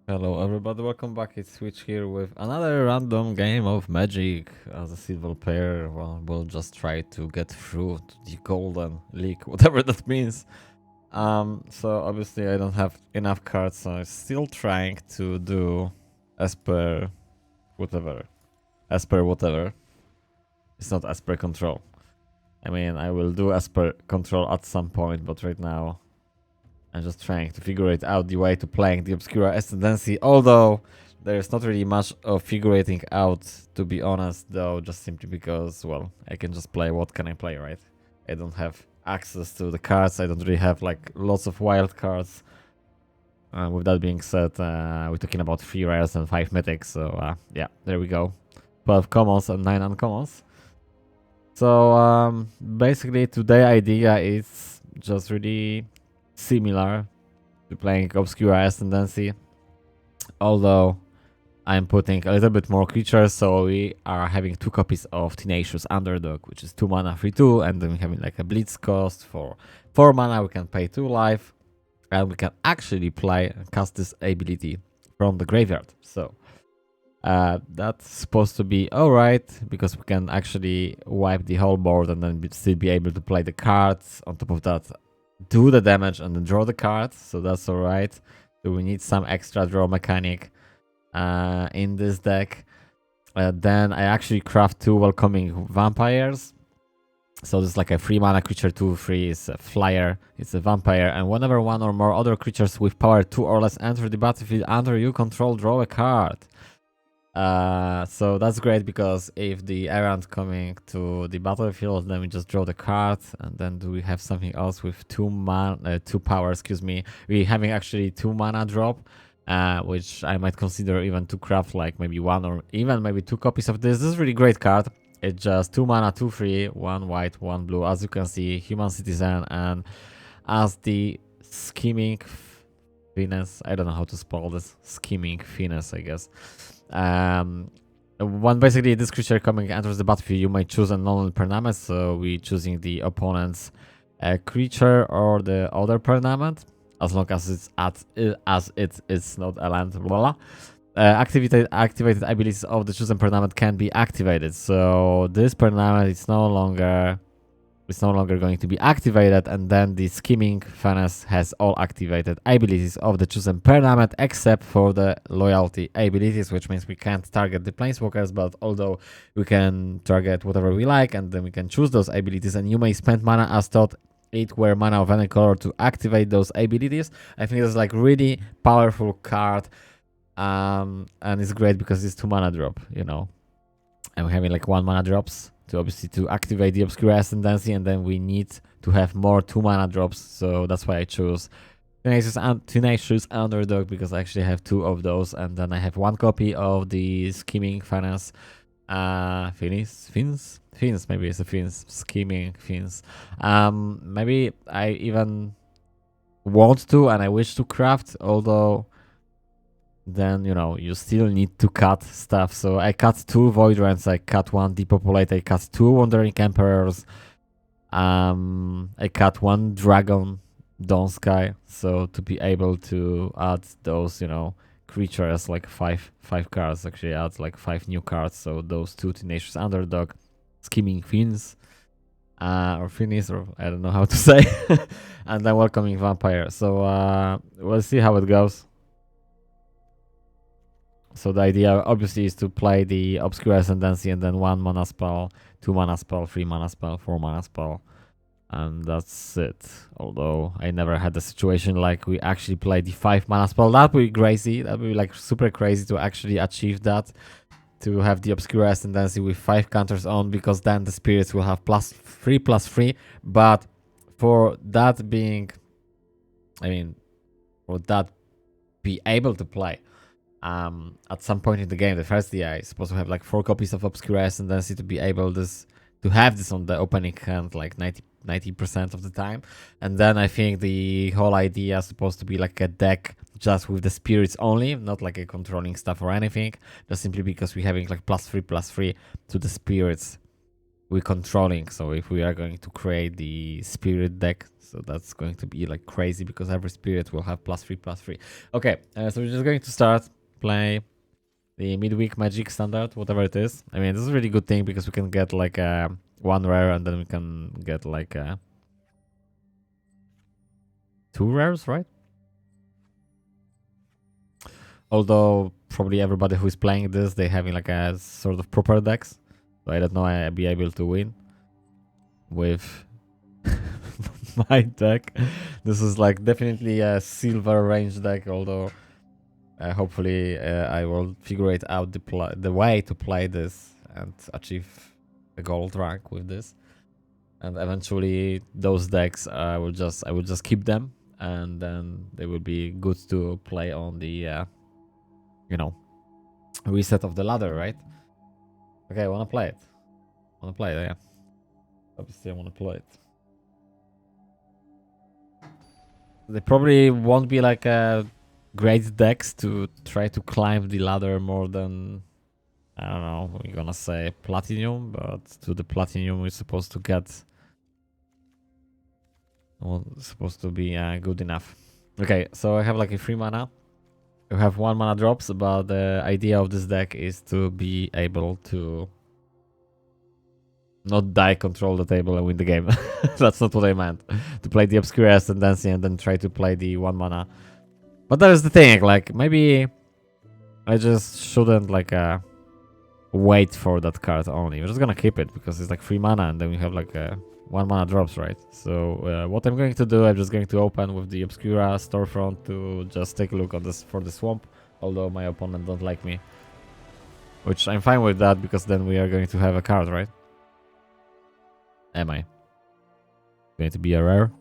Hello everybody, welcome back. It's Switch here with another random game of Magic. As a silver player, well, we'll just try to get through to the golden league, whatever that means. So obviously I don't have enough cards, so I'm still trying to do as per whatever. As per whatever. It's not as per control. I mean, I will do as per control at some point, but right now I'm just trying to figure it out the way to playing the Obscura Ascendancy, although there's not really much of figuring out, to be honest, though, just simply because, well, I can just play what can I play, right? I don't have access to the cards, I don't really have, like, lots of wild cards. With that being said, we're talking about 3 rares and 5 mythics, so, yeah, there we go. 12 commons and 9 uncommons. So, basically, today's idea is just really similar to playing Obscura Ascendancy, although I'm putting a little bit more creatures, so we are having 2 copies of Tenacious Underdog, which is 2 mana, 3/2, and then we're having like a Blitz cost for 4 mana, we can pay 2 life, and we can actually play and cast this ability from the graveyard. So that's supposed to be alright, because we can actually wipe the whole board and then still be able to play the cards. On top of that, do the damage and then draw the cards, so that's alright. So we need some extra draw mechanic in this deck. Then I actually craft 2 welcoming vampires. So this is like a 3 mana creature, 2/3 is a flyer, it's a vampire, and whenever 1 or more other creatures with power 2 or less enter the battlefield under you control, draw a card. So that's great, because if the errant coming to the battlefield, then we just draw the card, and then do we have something else with 2 power, excuse me. We're having actually 2 mana drop, which I might consider even to craft like maybe 1 or even maybe 2 copies of this. This is a really great card. It's just 2 mana, 2/3, 1 white, 1 blue. As you can see, human citizen, and as the scheming Venus, I don't know how to spell this, scheming Venus, I guess. When basically this creature coming enters the battlefield, you may choose a non permanent, so we choosing the opponent's creature or the other permanent, as long as it's not a land. Blah, blah. Activated abilities of the chosen permanent can be activated. So this permanent is no longer going to be activated, and then the scheming Finesse has all activated abilities of the chosen permanent except for the loyalty abilities, which means we can't target the planeswalkers, but although we can target whatever we like, and then we can choose those abilities, and you may spend mana as thought it were mana of any color to activate those abilities. I think it's like really powerful card, and it's great because it's 2 mana drop, you know, and we're having like 1 mana drops to obviously to activate the Obscura Ascendancy, and then we need to have more 2 mana drops, so that's why I chose Tenacious Underdog, because I actually have 2 of those, and then I have 1 copy of the Scheming Finance. Fins? Maybe it's a Fins. Scheming Fins. Maybe I even want to, and I wish to craft, although then, you know, you still need to cut stuff. So I cut 2 Void Rents, I cut 1 Depopulate, I cut 2 Wandering Emperors, I cut 1 Dragon Dawn Sky, so to be able to add those, you know, creatures, like 5 cards, actually adds like 5 new cards, so those 2 Tenacious Underdog, Scheming Fins, or Finis, or I don't know how to say, and then Welcoming Vampire. So we'll see how it goes. So the idea obviously is to play the Obscura Ascendancy and then 1 mana spell, 2 mana spell, 3 mana spell, 4 mana spell, and that's it. Although I never had a situation like we actually play the 5 mana spell. That would be crazy. That would be like super crazy to actually achieve that. To have the Obscura Ascendancy with 5 counters on, because then the spirits will have +3/+3. But for that being, I mean, for that be able to play, at some point in the game, the first day I supposed to have like 4 copies of Obscura Ascendancy to be able to have this on the opening hand like 90% of the time. And then I think the whole idea is supposed to be like a deck just with the spirits only, not like a controlling stuff or anything, just simply because we're having like +3/+3 to the spirits we're controlling. So if we are going to create the spirit deck, so that's going to be like crazy because every spirit will have +3/+3. Okay, so we're just going to start play the midweek magic standard, whatever it is. I mean, this is a really good thing because we can get like one rare and then we can get like 2 rares, right? Although probably everybody who is playing this, they having like a sort of proper decks. So I don't know I'll be able to win with my deck. This is like definitely a silver range deck, although hopefully I will figure it out the way to play this and achieve a gold rank with this. And eventually those decks I will just keep them, and then they will be good to play on the you know, reset of the ladder, right? Okay, I wanna play it. Yeah. Obviously I wanna play it. They probably won't be like great decks to try to climb the ladder more than, I don't know, we're gonna say platinum, but to the platinum we're supposed to get, well, supposed to be good enough. Okay, so I have like a 3 mana. You have 1 mana drops, but the idea of this deck is to be able to not die, control the table, and win the game. That's not what I meant. To play the Obscure Ascendancy and then try to play the 1 mana. But that is the thing, like, maybe I just shouldn't, like, wait for that card only. We're just gonna keep it, because it's like 3 mana, and then we have, like, 1 mana drops, right? So, what I'm going to do, I'm just going to open with the Obscura storefront to just take a look on this for the swamp, although my opponent don't like me. Which I'm fine with that, because then we are going to have a card, right? Am I? Going to be a rare?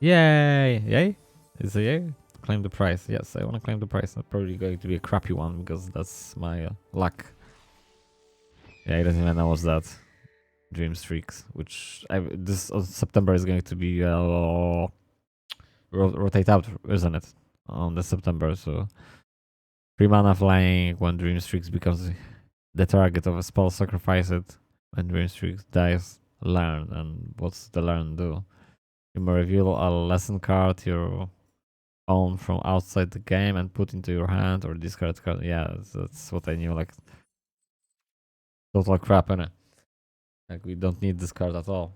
Yay! Yay? Is it yay? Claim the prize. Yes, I want to claim the prize. It's probably going to be a crappy one because that's my luck. Yeah, I don't even know what's that. Dream Streaks, which this September is going to be rotate out, isn't it? On the September, so 3 mana flying. When Dream Streaks becomes the target of a spell, sacrifice it. When Dream Streaks dies, learn. And what's the learn do? You may reveal a lesson card your own from outside the game and put into your hand, or discard card. Yeah, that's what I knew. Like, total crap, innit? Like, we don't need this card at all.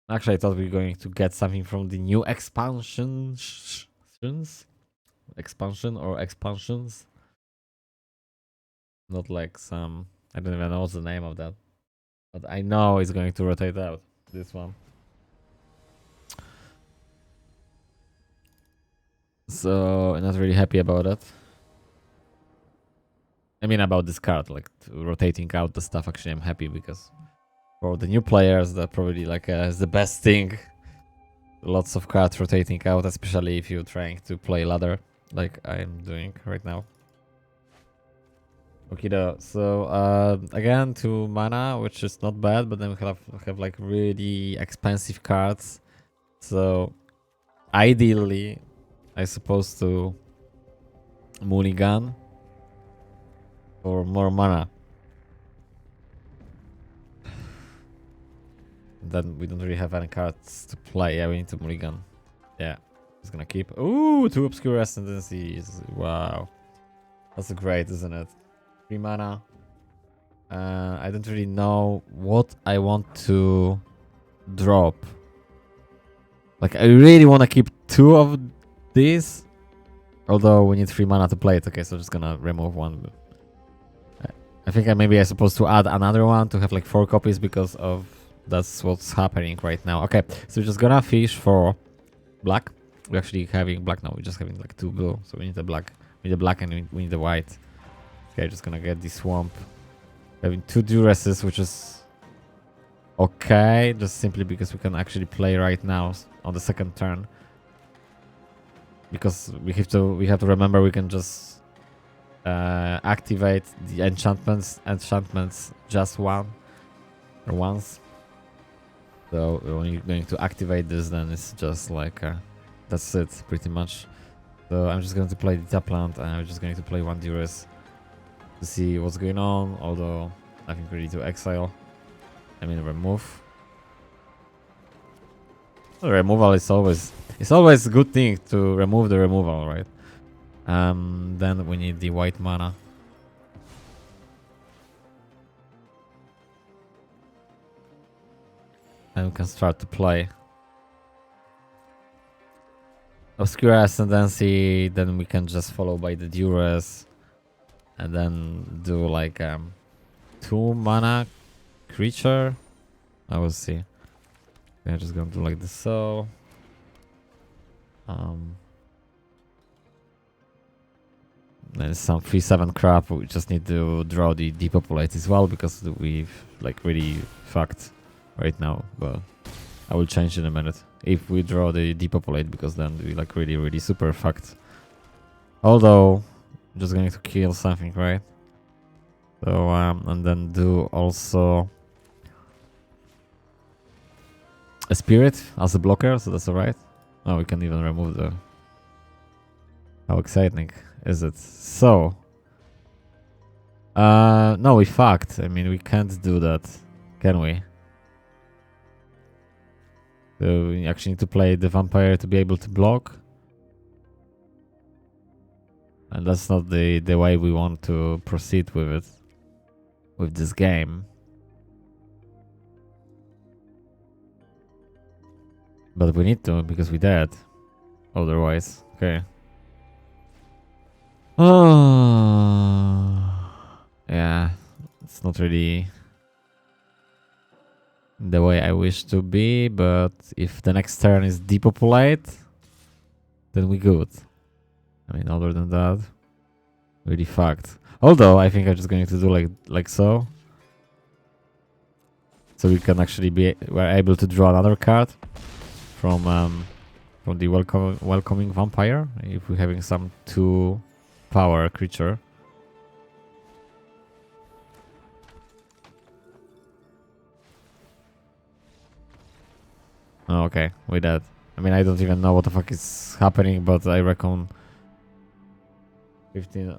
Actually, I thought we were going to get something from the new expansions. Expansion or expansions. Not like some, I don't even know what's the name of that. But I know it's going to rotate out, this one. So, I'm not really happy about it. I mean, about this card, like rotating out the stuff. Actually, I'm happy because for the new players, that probably like is the best thing. Lots of cards rotating out, especially if you're trying to play ladder, like I'm doing right now. Okay, so again, 2 mana, which is not bad, but then we have like really expensive cards. So ideally, I suppose to mulligan for more mana. Then we don't really have any cards to play. Yeah, we need to mulligan. Yeah, just gonna keep. Ooh, 2 Obscure Ascendancies. Wow, that's great, isn't it? 3 mana. I don't really know what I want to drop. Like, I really want to keep 2 of these. Although we need 3 mana to play it. Okay, so I'm just gonna remove 1. I think maybe I'm supposed to add another one to have like 4 copies because of that's what's happening right now. Okay, so we're just gonna fish for black. We're actually having black now. We're just having like 2 blue, so we need the black. We need the black and we need the white. Okay, just gonna get the swamp. Having 2 duresses, which is okay, just simply because we can actually play right now on the second turn. Because we have to remember we can just activate the enchantments just once. So when you're going to activate this, then it's just like that's it pretty much. So I'm just going to play the tap land and I'm just going to play 1 duress. to see what's going on, although nothing really to exile. I mean remove. The removal is always a good thing to remove the removal, right? Then we need the white mana. And we can start to play. Obscure Ascendancy, then we can just follow by the Duress. And then do like 2 mana creature. I will see. I'm just gonna do like this, so then some 3/7 crap. We just need to draw the depopulate as well because we've like really fucked right now. But I will change in a minute if we draw the depopulate, because then we like really super fucked. Although I'm just going to kill something, right? So and then do also a spirit as a blocker, so that's alright. Oh, we can even remove the... How exciting is it? So... no, we fucked. I mean, we can't do that, can we? So we actually need to play the vampire to be able to block. And that's not the way we want to proceed with it. With this game. But we need to, because we dead. Otherwise. Okay. Oh, yeah. It's not really the way I wish to be, but if the next turn is depopulate, then we good. I mean, other than that, really fucked. Although I think I'm just going to do like so. So we can actually we're able to draw another card from the welcoming vampire if we're having some 2 power creature. Oh, okay, with that. I mean, I don't even know what the fuck is happening, but I reckon 15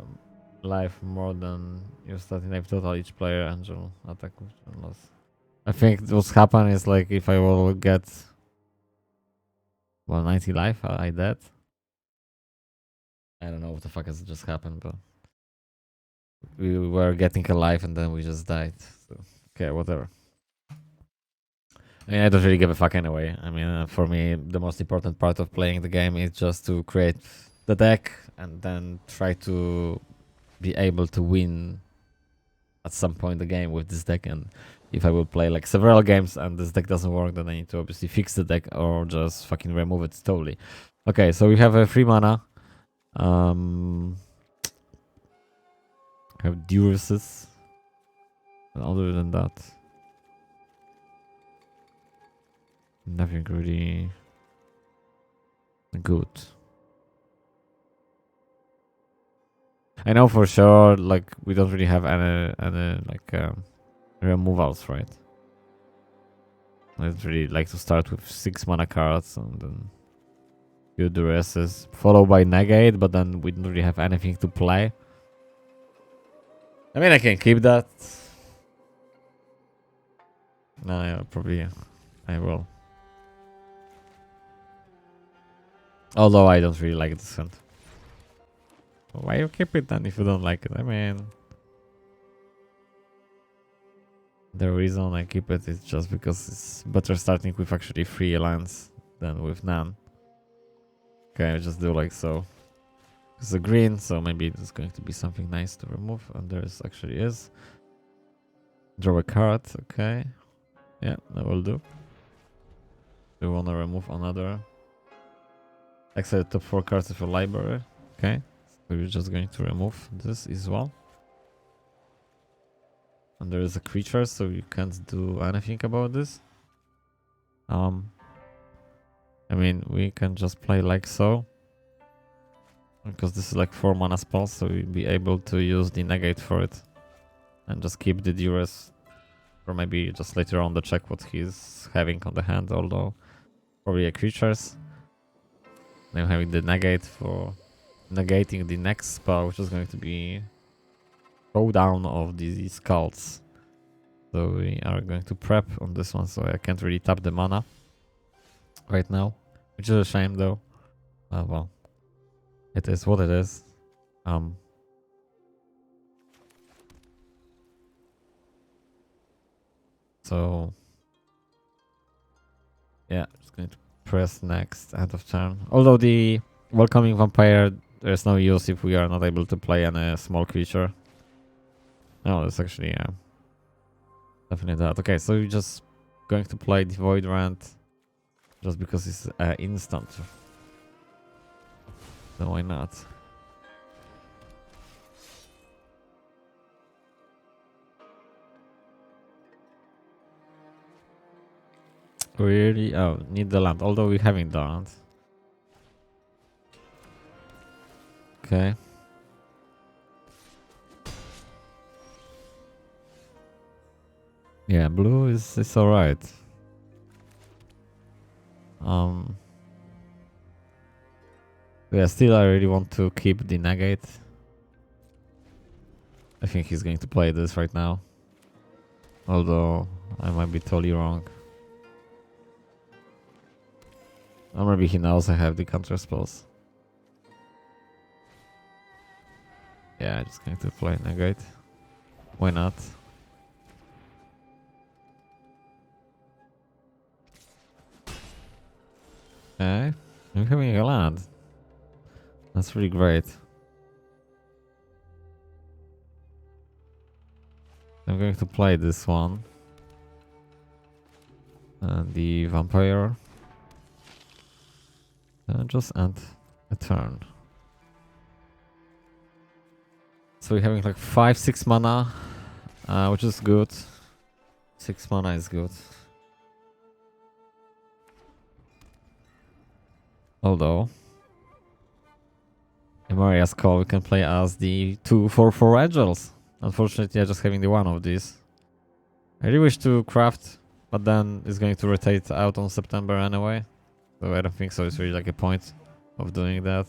life more than your starting life total each player angel attack loss. I think what's happened is like if I will get 90 life, I dead. I don't know what the fuck has just happened, but we were getting alive and then we just died. So, okay, whatever. I mean, I don't really give a fuck anyway. I mean, for me, the most important part of playing the game is just to create the deck and then try to be able to win at some point the game with this deck. And if I will play like several games and this deck doesn't work, then I need to obviously fix the deck or just fucking remove it totally. Okay, so we have a 3 mana. Have Duresses. And other than that, nothing really good. I know for sure, like, we don't really have any like removals, right? I'd really like to start with 6 mana cards and then do the rest is followed by negate, but then we don't really have anything to play. I mean, I can keep that. No, yeah, probably I will. Although I don't really like this one. Why you keep it then if you don't like it? I mean, the reason I keep it is just because it's better starting with actually 3 lands than with none. Okay, I just do like so. It's a green, so maybe it's going to be something nice to remove, and there actually is. Draw a card, okay. Yeah, that will do. We want to remove another. Exit the top 4 cards of your library. Okay, so we're just going to remove this as well. And there is a creature, so you can't do anything about this. I mean, we can just play like so. Because this is like 4 mana spells, so we'll be able to use the negate for it. And just keep the Duress. Or maybe just later on to check what he's having on the hand, although probably a creatures. Then having the negate for negating the next spell, which is going to be showdown of these cults. So we are going to prep on this one, so I can't really tap the mana right now, which is a shame though. Well, it is what it is. So yeah, just going to press next end of turn. Although the welcoming vampire, there's no use if we are not able to play any small creature. No, that's actually definitely that. Okay, so you're just going to play the Void Rant just because it's instant. So why not? Really? Oh, need the land. Although we're having the land. Okay. Yeah, blue is alright. Yeah, still I really want to keep the negate. I think he's going to play this right now. Although I might be totally wrong. Or maybe he knows I have the counter spells. Yeah, I'm just going to play negate. Why not? Okay, I'm having a land. That's really great. I'm going to play this one. And the vampire. And just end a turn. So we're having like 5-6 mana, which is good. 6 mana is good. Although, in Maria's call, we can play as the 2/4/4 angels. Unfortunately, I'm just having the one of these. I really wish to craft, but then it's going to rotate out on September anyway. So I don't think so. It's really like a point of doing that.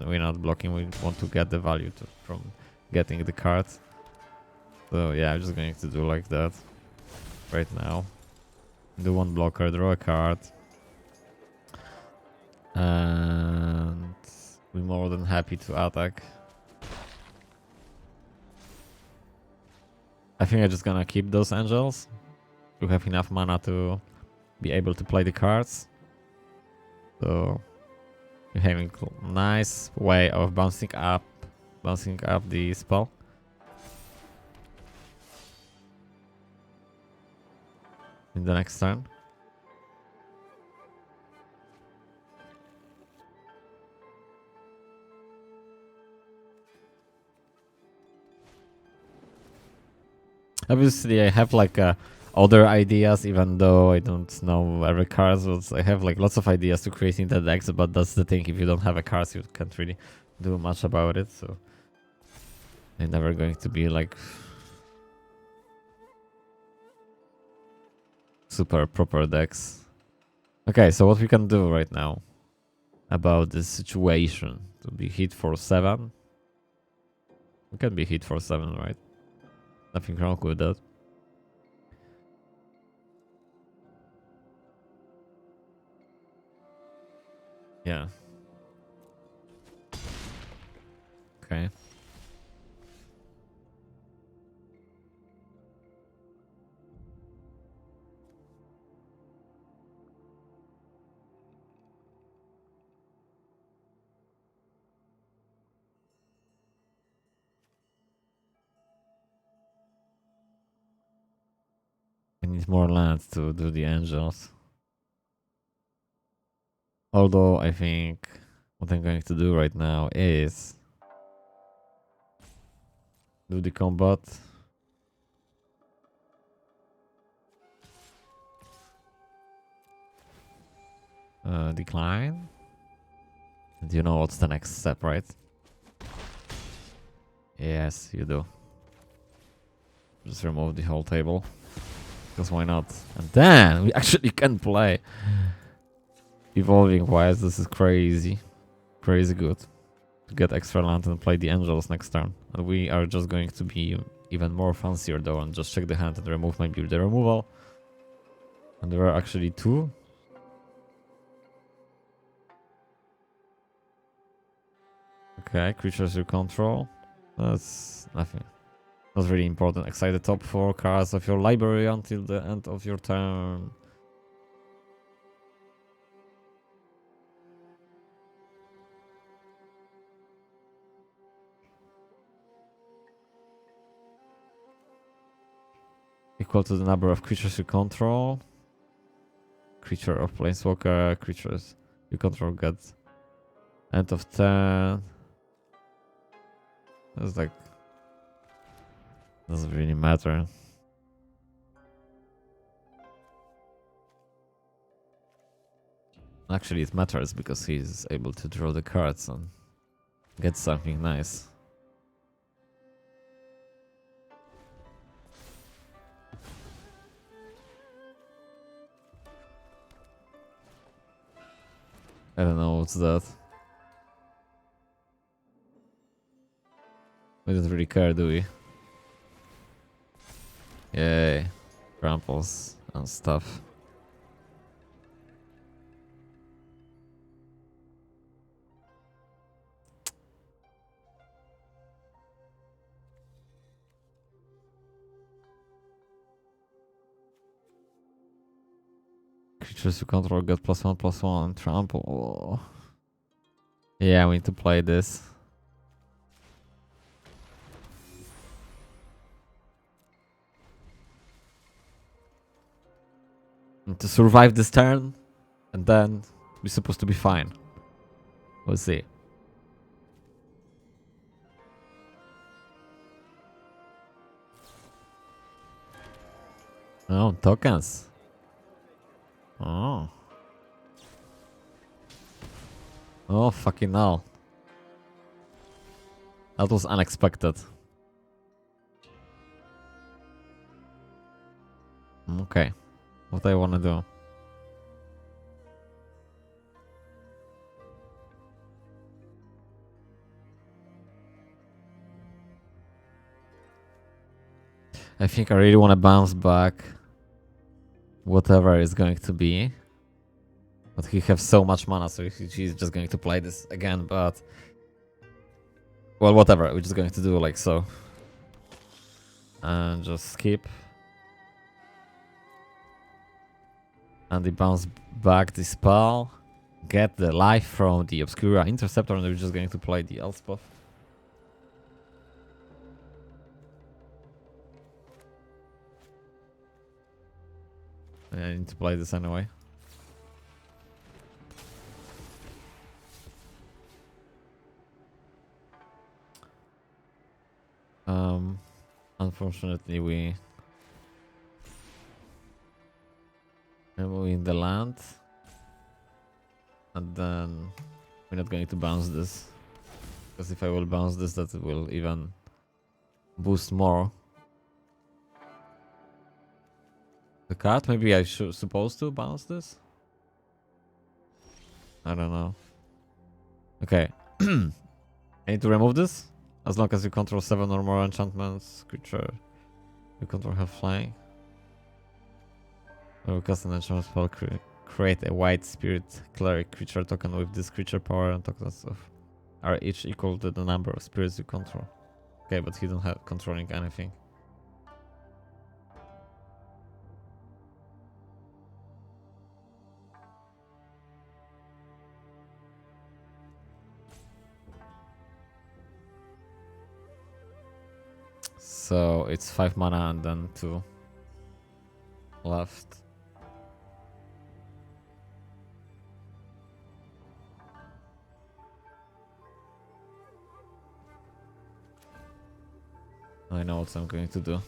We're not blocking. We want to get the value from getting the cards. So yeah, I'm just going to do like that right now. Do one blocker, draw a card. And we're more than happy to attack. I think I'm just gonna keep those angels to have enough mana to be able to play the cards. So we're having a nice way of bouncing up the spell. In the next turn. Obviously, I have like other ideas, even though I don't know every card. But I have like lots of ideas to creating the decks, but that's the thing. If you don't have a card, you can't really do much about it. So they're never going to be like super proper decks. Okay, so what we can do right now about this situation? To be hit for 7. We can be hit for 7, right? Nothing wrong with that. Yeah. Okay. I need more lands to do the angels. Although I think what I'm going to do right now is do the combat. Decline. And you know what's the next step, right? Yes, you do. Just remove the whole table. Because why not? And then we actually can play Evolving Wise. This is crazy. Crazy good. to get extra land and play the angels next turn. And we are just going to be even more fancier though and just check the hand and remove maybe the removal. And there are actually 2. Okay, creatures you control. That's nothing. Not really important. Excite the top 4 cards of your library until the end of your turn. Equal to the number of creatures you control. Creature of planeswalker creatures you control gets end of turn. That's like doesn't really matter. Actually, it matters because he's able to draw the cards and get something nice. I don't know what's that. We don't really care, do we? Yay. Tramples and stuff. Creatures you control get +1/+1 trample. Oh. Yeah, we need to play this. And to survive this turn, and then we're supposed to be fine. We'll see. Oh, tokens. Oh. Oh, fucking hell. That was unexpected. Okay. What I want to do? I think I really want to bounce back whatever is going to be. But he has so much mana, so he's just going to play this again, but... Well, whatever, we're just going to do like so. And just skip. And they bounce back the spell. Get the life from the Obscura Interceptor, and we're just going to play the Elspeth. I need to play this anyway. Unfortunately, we in the land, and then we're not going to bounce this, because if I will bounce this, that will even boost more the card. Maybe I should supposed to bounce this. I don't know. Okay, I need to remove this as long as you control 7 or more enchantments. Creature you control have flying. I will cast an enchantment spell, create a white spirit cleric creature token with this creature power, and tokens of are each equal to the number of spirits you control. Okay, but he don't have controlling anything. So it's 5 mana and then 2 left. I know what I'm going to do.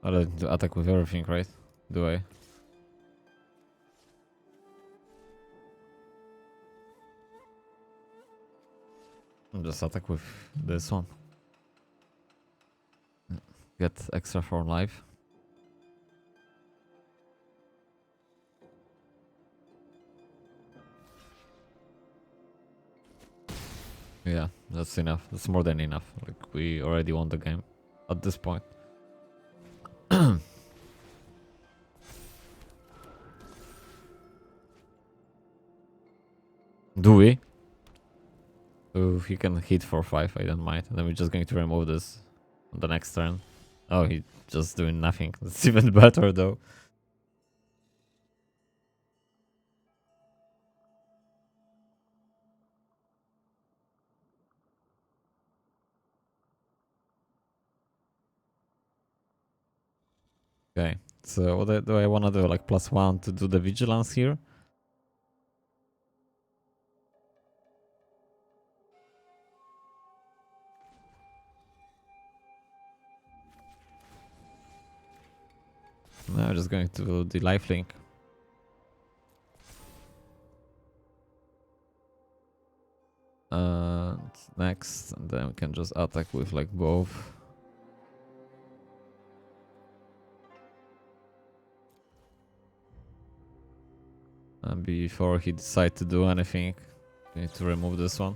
I don't need to attack with everything, right? Do I? I'll just attack with this one. Get extra for life. Yeah, that's enough. That's more than enough. Like, we already won the game at this point. Do we? So if he can hit for 5, I don't mind. Then we're just going to remove this on the next turn. Oh, he's just doing nothing. That's even better though. Okay, so what do I want to do? Like +1 to do the vigilance here? No, I'm just going to do the lifelink. Next, and then we can just attack with like both. And before he decides to do anything, we need to remove this one.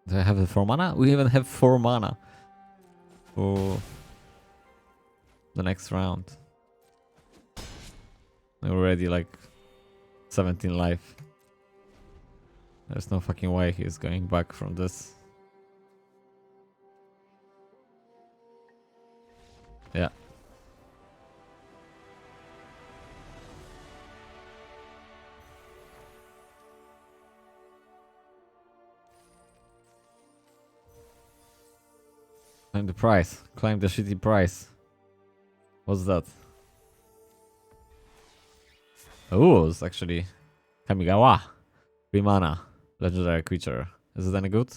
Do I have the 4 mana? We even have 4 mana for the next round. We're already like 17 life. There's no fucking way he's going back from this. Yeah. Climb the price. Climb the shitty price. What's that? Oh, it's actually Kamigawa. 3 mana. Legendary creature. Is it any good?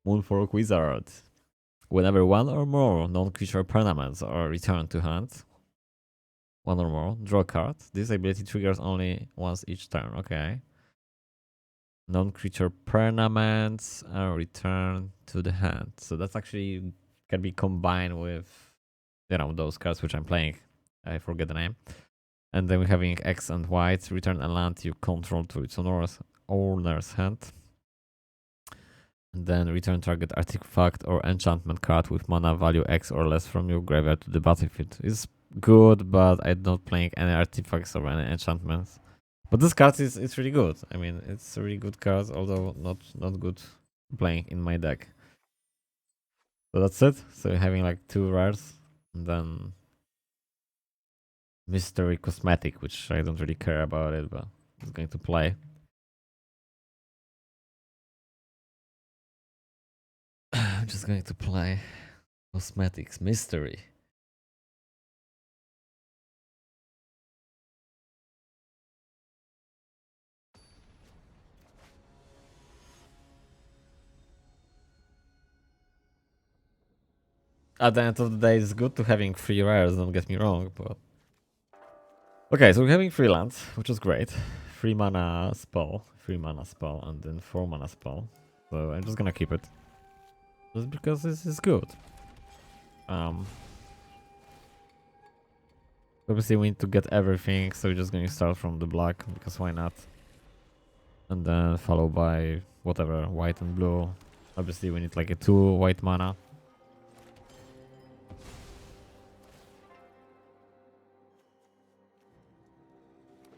Moonfork Wizard. Whenever one or more non-creature permanents are returned to hand, one or more, draw a card. This ability triggers only once each turn. Okay. Non-creature permanents are returned to the hand. So that's actually can be combined with, you know, those cards which I'm playing. I forget the name. And then we're having X and white. Return a land you control to its owner's hand. And then return target artifact or enchantment card with mana value X or less from your graveyard to the battlefield. It's good, but I'm not playing any artifacts or any enchantments. But this card is really good. I mean, it's a really good card, although not good playing in my deck. So that's it. So having like 2 rares, and then mystery cosmetic, which I don't really care about it, but it's going to play. I'm just going to play cosmetics mystery. At the end of the day, it's good to having 3 rares, don't get me wrong, but... Okay, so we're having 3 lands, which is great. 3 mana spell, and then 4 mana spell. So I'm just gonna keep it. Just because this is good. Obviously we need to get everything, so we're just going to start from the black, because why not? And then followed by whatever, white and blue. Obviously we need like a 2 white mana.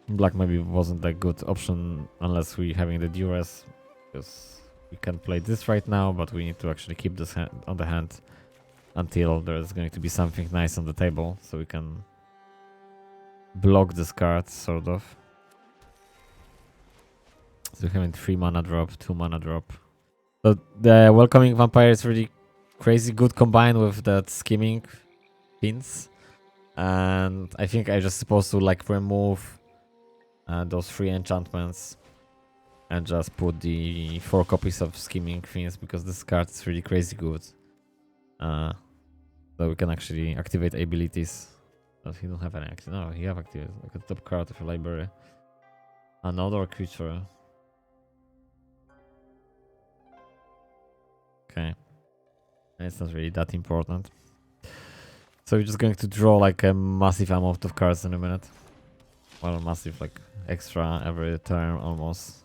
Black maybe wasn't a good option unless we're having the duress, because we can play this right now, but we need to actually keep this on the hand until there's going to be something nice on the table, so we can block this card, sort of. So we're having 3 mana drop, 2 mana drop. So the Welcoming Vampire is really crazy good combined with that Skimming Pins. And I think I'm just supposed to like remove those 3 enchantments and just put the 4 copies of Skimming Fins, because this card is really crazy good. So we can actually activate abilities. But he don't have any active. No, he have activated. Like a top card of your library. Another creature. Okay. It's not really that important. So we're just going to draw like a massive amount of cards in a minute. Well, massive, like extra every turn almost.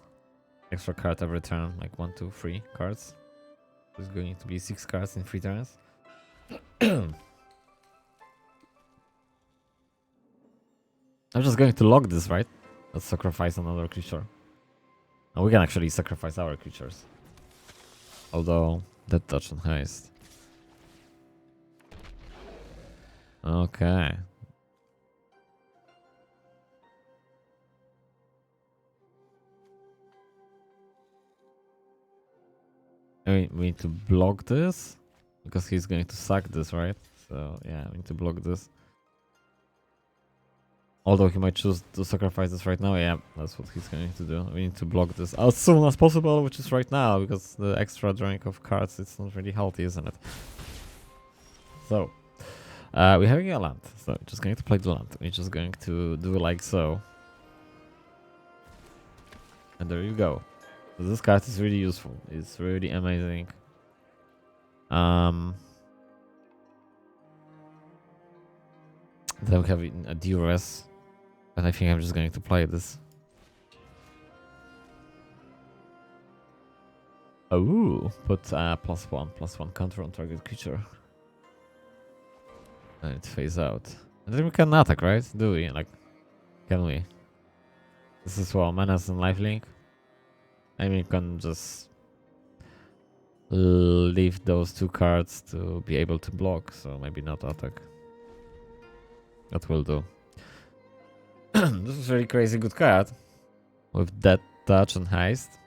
Extra card every turn, like 1, 2, 3 cards. There's going to be 6 cards in 3 turns. I'm just going to log this, right? Let's sacrifice another creature. And we can actually sacrifice our creatures. Although, that touch on haste. Okay. We need to block this because he's going to sack this, right? So yeah, we need to block this. Although he might choose to sacrifice this right now, yeah, that's what he's going to do. We need to block this as soon as possible, which is right now, because the extra drawing of cards, it's not really healthy, isn't it? So, we're having a land, so just going to play the land. We're just going to do like so. And there you go. So this card is really useful. It's really amazing. Then we have a duress. And I think I'm just going to play this. Oh, put +1/+1 counter on target creature. And it phase out. And then we can attack, right? Do we? Like, can we? This is what Menace and Lifelink. I mean, you can just leave those 2 cards to be able to block, so maybe not attack. That will do. This is really crazy good card. With that touch and haste.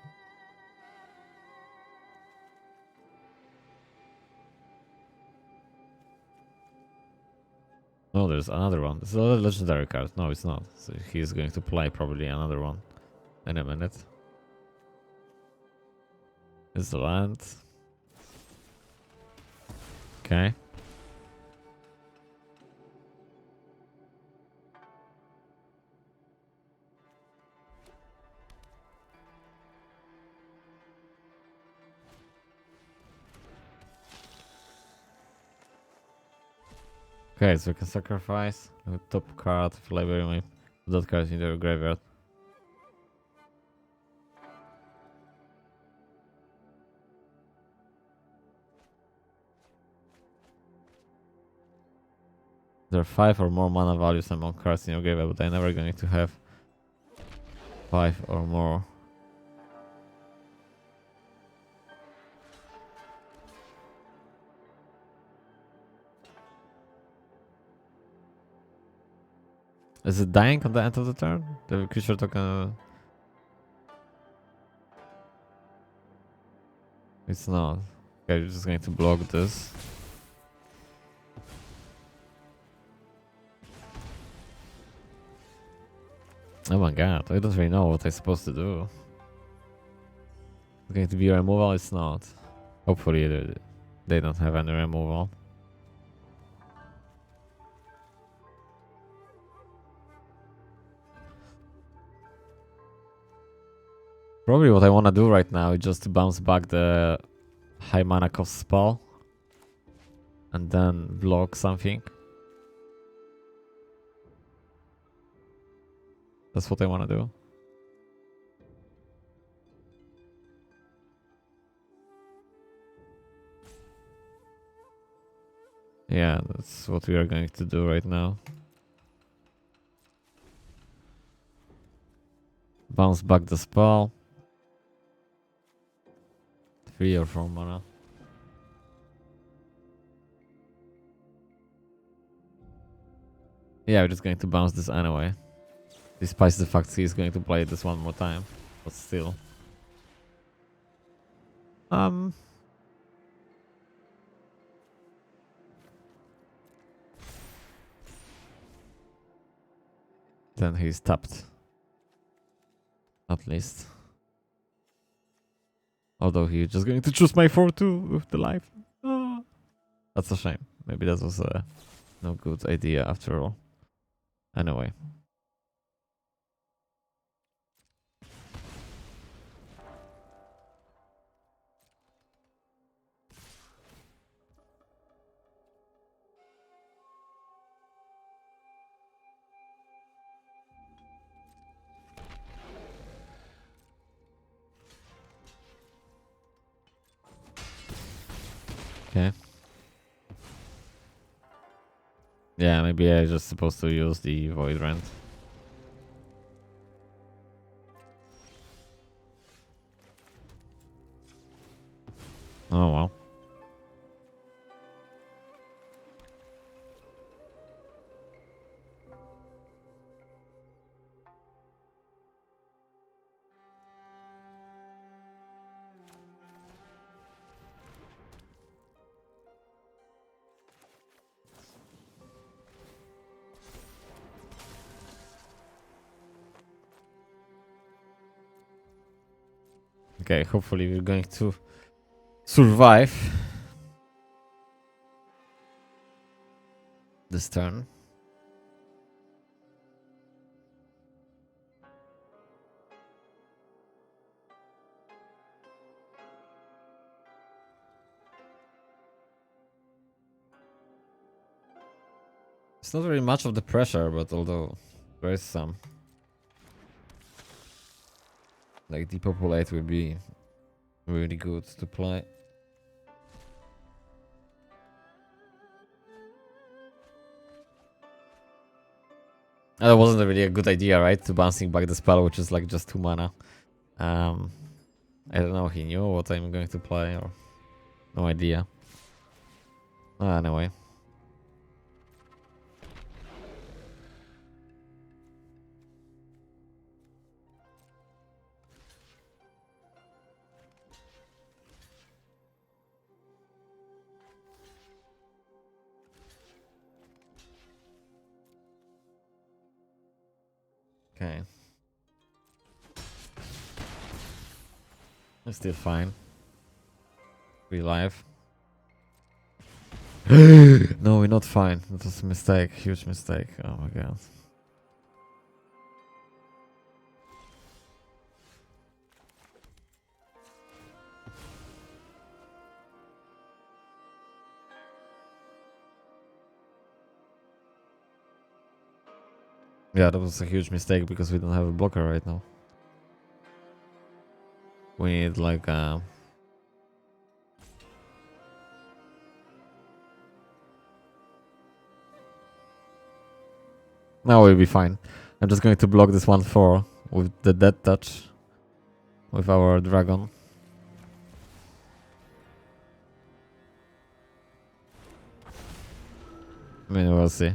Oh, there's another one. It's a legendary card. No, it's not. So he's going to play probably another one in a minute. It's the land. Okay. Okay, so we can sacrifice the top card of library. My that card in their graveyard. There are 5 or more mana values among cards in your graveyard, but I'm never going to have 5 or more. Is it dying at the end of the turn? The creature token. It's not. Okay, we're just going to block this. Oh my god, I don't really know what I'm supposed to do. It's going to be a removal, it's not. Hopefully they don't have any removal. Probably what I want to do right now is just to bounce back the high mana cost spell. And then block something. That's what I want to do. Yeah, that's what we are going to do right now. Bounce back the spell. 3 or 4 mana. Yeah, we're just going to bounce this anyway. Despite the fact he's going to play this one more time. But still. Then he's tapped. At least. Although he's just going to choose my 4-2 with the life. Oh. That's a shame. Maybe that was no good idea after all. Anyway. Okay. Yeah, maybe I just supposed to use the Void Rent. Oh well. Okay, hopefully we're going to survive this turn. It's not very much of the pressure, but although there is some. Like depopulate would be really good to play. That wasn't really a good idea, right? To bouncing back the spell, which is like just 2 mana. I don't know, he knew what I'm going to play, or no idea. Anyway. Okay. It's still fine. We live. No, we're not fine. That was a mistake. Huge mistake. Oh my god. Yeah, that was a huge mistake because we don't have a blocker right now. We need like now we'll be fine. I'm just going to block this 1/4 with the dead touch with our dragon. I mean, we'll see.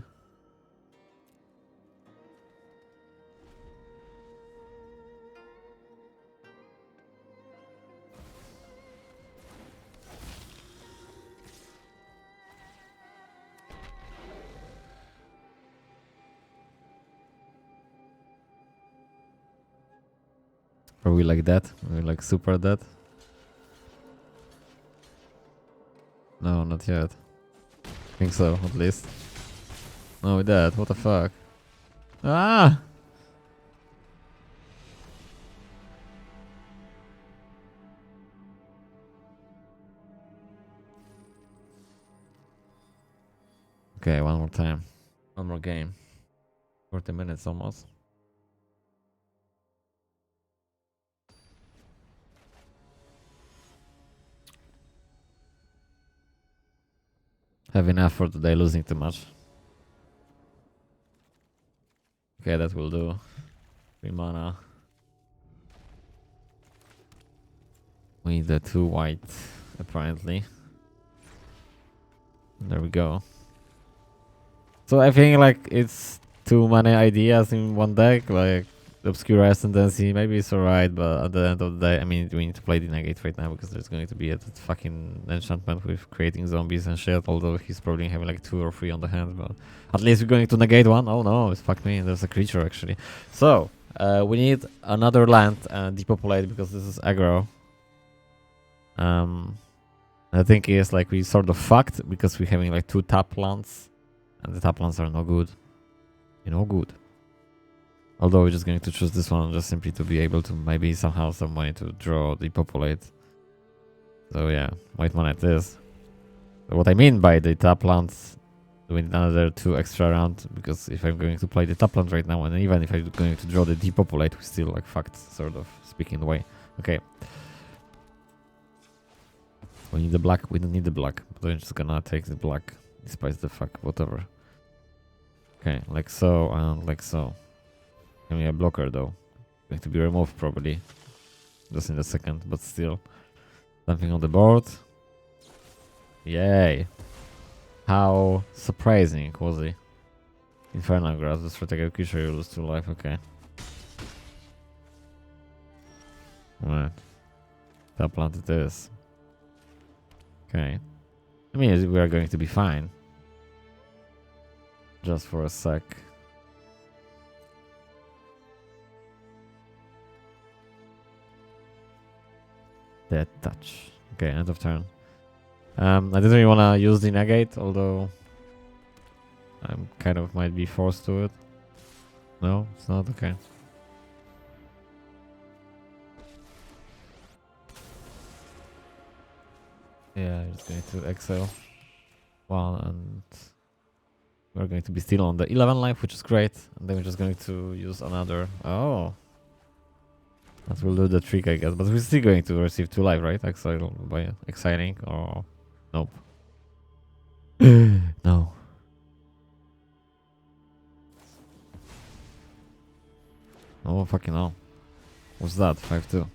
Are we like that? Are we like super dead? No, not yet. I think so, at least. No, we're dead. What the fuck? Ah! Okay, one more time. One more game. 40 minutes almost. Have enough for today, losing too much. Okay, that will do. 3 mana. We need the 2 white, apparently. There we go. So I think like it's too many ideas in one deck, like the Obscure Ascendancy, maybe it's alright, but at the end of the day, I mean, we need to play the negate right now because there's going to be a fucking enchantment with creating zombies and shit, although he's probably having like 2 or 3 on the hand, but at least we're going to negate 1. Oh no, it's fuck me, there's a creature actually. So, we need another land and depopulate because this is aggro. I think it's like we sort of fucked because we're having like 2 tap lands. And the tap lands are no good. No good. Although we're just going to choose this one just simply to be able to maybe somehow some way to draw depopulate. So yeah, white mana it is. So what I mean by the tap lands, we need another 2 extra rounds because if I'm going to play the tap land right now and even if I'm going to draw the depopulate, we're still like fucked, sort of speaking the way. Okay. We need the black. We don't need the black. But we're just gonna take the black. Despite the fuck, whatever. Okay, like so and like so. Give me a blocker though. Going to be removed probably. Just in a second, but still. Something on the board. Yay. How surprising was he? Infernal Grass, the strategic creature, you lose 2 life, okay. Alright. Top plant it is. Okay. I mean, we are going to be fine. Just for a sec. Dead touch. Okay, end of turn. I didn't really want to use the negate, although I'm kind of might be forced to it. No, it's not okay. Yeah, I'm just going to exile 1 and we're going to be still on the 11 life, which is great. And then we're just going to use another. Oh, that will do the trick, I guess. But we're still going to receive 2 life, right? Exile by exiling or nope. No. Oh fucking hell. What's that? 5-2.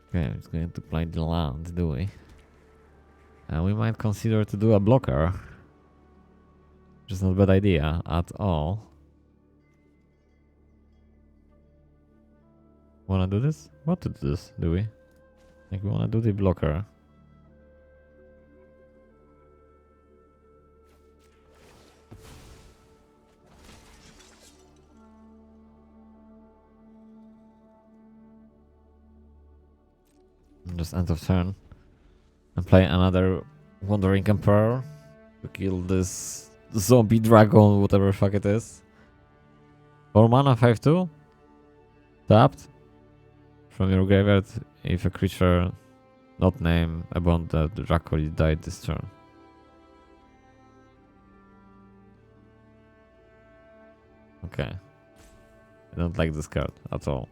Okay, it's going to play the land, do we? And we might consider to do a blocker. Which is not a bad idea at all. Wanna do this? What to do this, do we? Like we wanna do the blocker. Just end of turn. And play another Wandering Emperor to kill this zombie dragon, whatever fuck it is. 4 mana, 5-2. Tapped. From your graveyard, if a creature not named above the Dracoli died this turn. Okay. I don't like this card at all.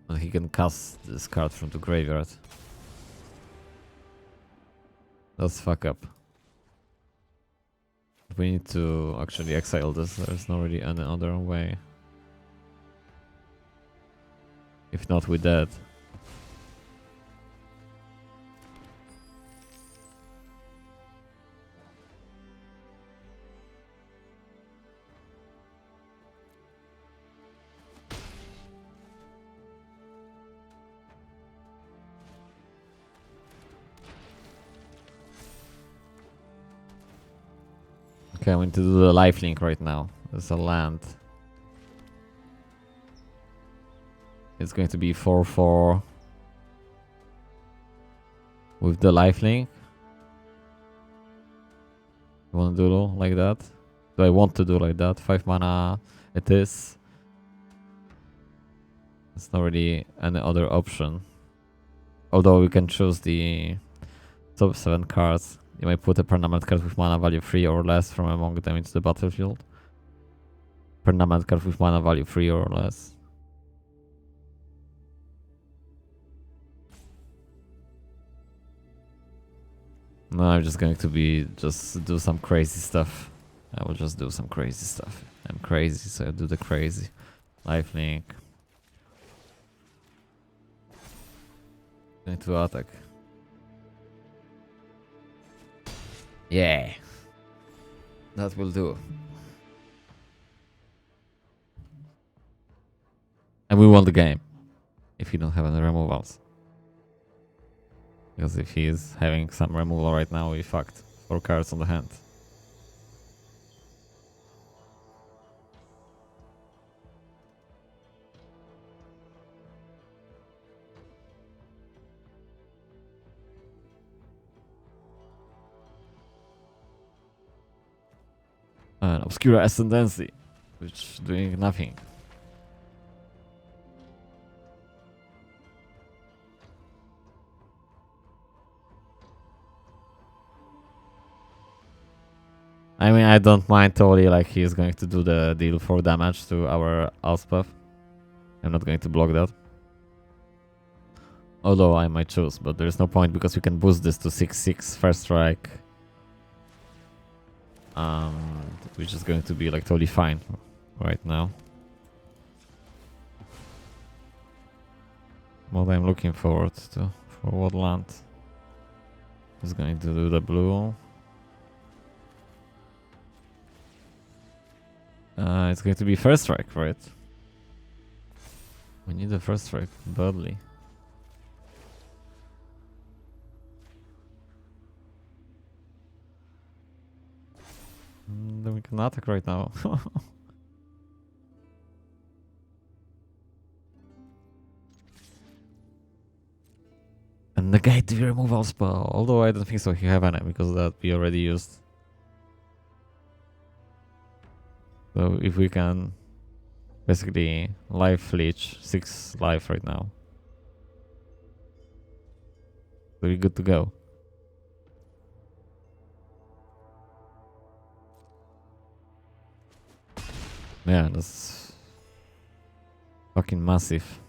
And he can cast this card from the graveyard. Let's fuck up. We need to actually exile this. There's not really any other way. If not, we're dead. Okay, we need to do the lifelink right now. There's a land. It's going to be 4-4 with the lifelink. You want to do like that? Do I want to do like that? 5 mana it is. It's not really any other option. Although we can choose the top 7 cards. You may put a permanent card with mana value 3 or less from among them into the battlefield. Permanent card with mana value 3 or less. No, I'm just going to do some crazy stuff. I will just do some crazy stuff. I'm crazy, so I do the crazy. Lifelink. Going to attack. Yeah. That will do. And we won the game. If you don't have any removals. Because if he is having some removal right now, we fucked. 4 cards on the hand. An Obscura Ascendancy, which doing nothing. I mean, I don't mind totally, like, he is going to do the deal 4 damage to our Elspeth. I'm not going to block that. Although I might choose, but there's no point because we can boost this to 6/6 first strike. Which is going to be like totally fine right now. What I'm looking forward to, for what land is going to do the blue. It's going to be first strike, right? We need a first strike badly. Then we can attack right now. And negate the removal spell. Although I don't think so he have any because that we already used. So if we can basically life leech 6 life right now. So we're good to go. Yeah, that's fucking massive.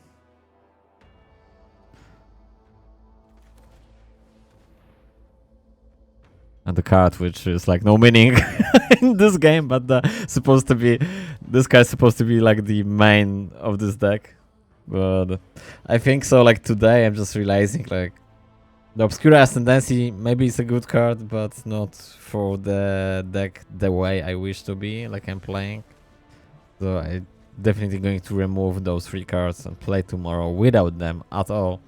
And the card, which is like no meaning in this game, but supposed to be, this card's supposed to be like the main of this deck. But I think so. Like today, I'm just realizing like the Obscura Ascendancy maybe it's a good card, but not for the deck the way I wish to be. Like I'm playing, so I definitely going to remove those 3 cards and play tomorrow without them at all,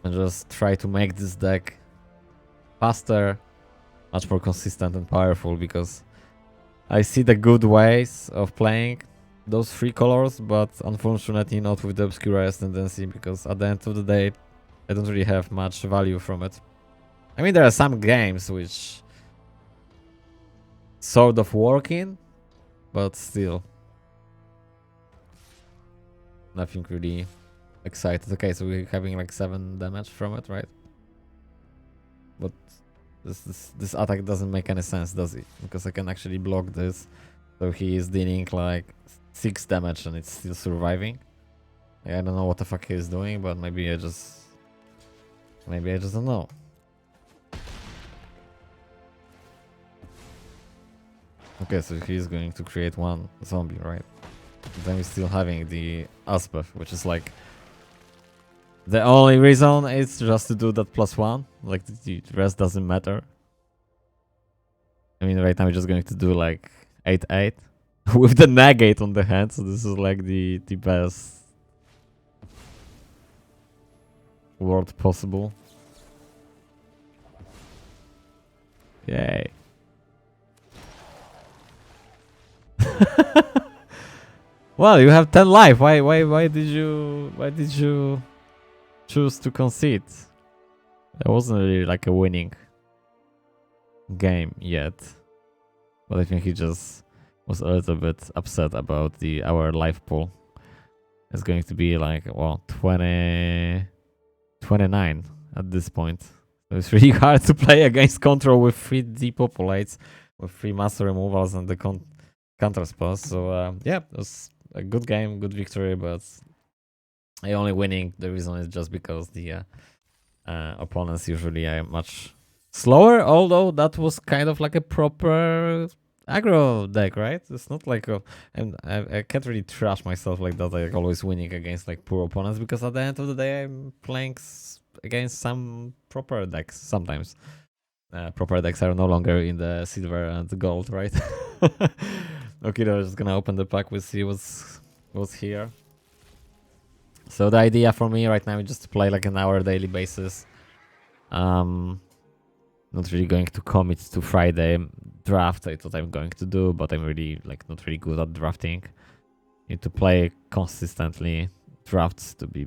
and just try to make this deck faster, much more consistent and powerful, because I see the good ways of playing those 3 colors, but unfortunately not with the Obscura Ascendancy, because at the end of the day I don't really have much value from it. I mean, there are some games which sort of working, but still nothing really excited. Okay, so we're having like 7 damage from it, right? But this attack doesn't make any sense, does it? Because I can actually block this, so he is dealing like 6 damage and it's still surviving. Like, I don't know what the fuck he is doing, but maybe I just don't know. Okay, so he's going to create 1 zombie, right? Then we're still having the Aspect, which is like the only reason is just to do that +1. Like the rest doesn't matter. I mean, right now we're just going to do like 8/8 with the negate on the hand. So this is like the best word possible. Yay. Well, you have 10 life. Why did you choose to concede? That wasn't really like a winning game yet, but I think he just was a little bit upset about our life pool. It's going to be like, well, 29 at this point. So it's really hard to play against control with 3 depopulates, with 3 master removals and the counter spells. So yeah, it was a good game, good victory, but I only winning. The reason is just because the opponents usually are much slower, although that was kind of like a proper aggro deck, right? It's not like and I can't really trash myself like that, like always winning against like poor opponents, because at the end of the day I'm playing against some proper decks sometimes. Proper decks are no longer in the silver and the gold, right? Okay, I'm just gonna open the pack. We'll see what's here. So the idea for me right now is just to play like an hour daily basis. Not really going to commit to Friday draft. I thought I'm going to do, but I'm really like not really good at drafting. Need to play consistently drafts to be,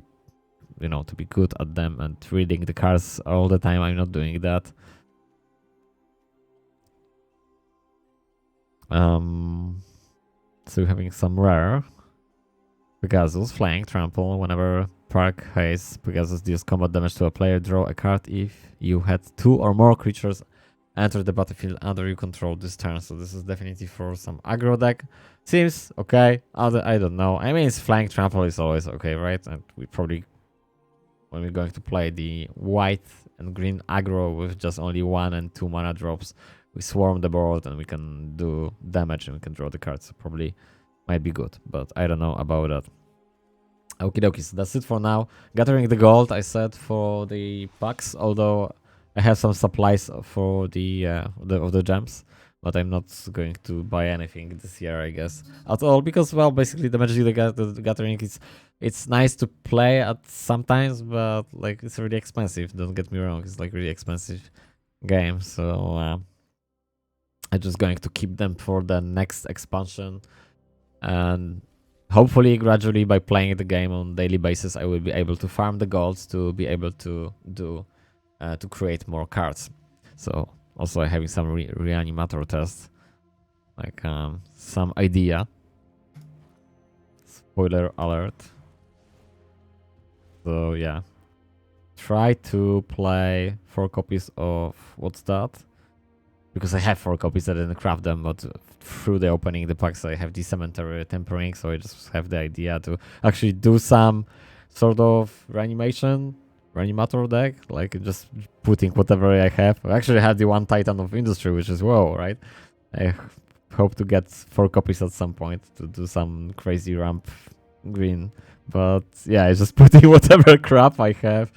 you know, to be good at them, and reading the cards all the time. I'm not doing that. So having some rare Pegasus, flank, trample. Whenever Park has Pegasus deals combat damage to a player, draw a card. If you had 2 or more creatures enter the battlefield under your control this turn. So this is definitely for some aggro deck. Seems okay. I don't know. I mean, it's flank trample is always okay, right? And we probably, when we're going to play the white and green aggro with just only 1 and 2 mana drops, we swarm the board and we can do damage and we can draw the cards. So probably might be good, but I don't know about that. Okie dokie, so that's it for now. Gathering the gold, I said, for the packs, although I have some supplies for the gems, but I'm not going to buy anything this year, I guess, at all, because, well, basically the Magic the Gathering is, it's nice to play at sometimes, but like it's really expensive. Don't get me wrong, it's like really expensive game, so I'm just going to keep them for the next expansion, and hopefully gradually by playing the game on daily basis, I will be able to farm the golds to be able to do to create more cards. So also having some reanimator tests, like some idea. Spoiler alert. So yeah, try to play 4 copies of what's that? Because I have 4 copies, I didn't craft them, but through the opening the packs I have the cemetery tempering, so I just have the idea to actually do some sort of reanimator deck, like just putting whatever I have. I actually have the 1 Titan of Industry, which is well, right? I hope to get 4 copies at some point to do some crazy ramp green, but yeah, I just putting whatever crap I have.